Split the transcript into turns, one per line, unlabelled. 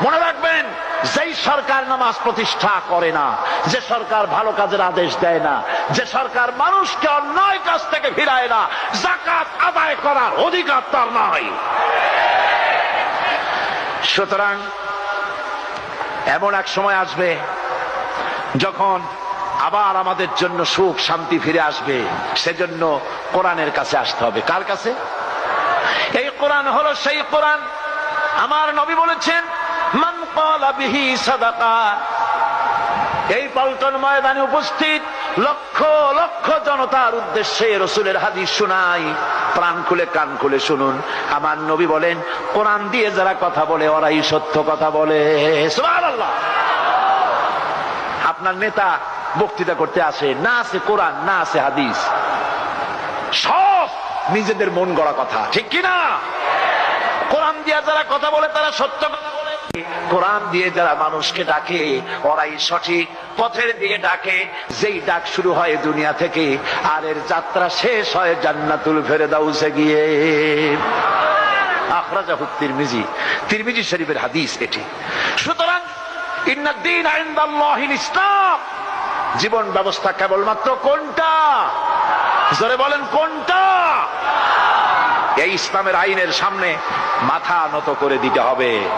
মনে রাখবেন, যেই সরকার নামাজ প্রতিষ্ঠা করে না, যে সরকার ভালো কাজের আদেশ দেয় না, যে সরকার মানুষকে অন্যায় কাজ থেকে ফিরায় না, যাকাত আদায় করার অধিকার তার নাই। সুতরাং এমন এক সময় আসবে যখন আবার আমাদের জন্য সুখ শান্তি ফিরে আসবে। সেজন্য কোরআনের কাছে আসতে হবে। কার কাছে? এই কোরআন হলো সেই কোরআন। আমার নবী বলেছেন, মান ক্বালা বিহি সাদাকা। এই পল্টন ময়দানে উপস্থিত লক্ষ লক্ষ জনতার উদ্দেশ্যে রাসূলের হাদিস শোনাই, প্রাণ খুলে কান খুলে শুনুন। আমার নবী বলেন, কোরআন দিয়ে যারা কথা বলে ওরাই সত্য কথা বলে। সুবহানাল্লাহ। আপনার নেতা বক্তৃতা করতে আসে, না আছে কোরআন, না আছে হাদিস, সব নিজেদের মন গড়া কথা, ঠিক কিনা? কোরআন দিয়ে যারা কথা বলে তারা সত্য কথা বলে, কোরআন দিয়ে যারা মানুষকে ডাকে ওরাই সঠিক পথের দিকে ডাকে। যেই ডাক শুরু হয় দুনিয়া থেকে, আর এর যাত্রা শেষ হয় জান্নাতুল ফেরদাউসে গিয়ে। আখরাজাহু তিরমিজি, তিরমিজি শরীফের হাদিস এটি। সুতরাং ইন্নাদ-দীন ইনদাল্লাহিল ইসলাম। জীবন ব্যবস্থা কেবলমাত্র কোনটা? জোরে বলেন, কোনটা? এই ইসলামের আইনের সামনে মাথা নত করে দিতে হবে।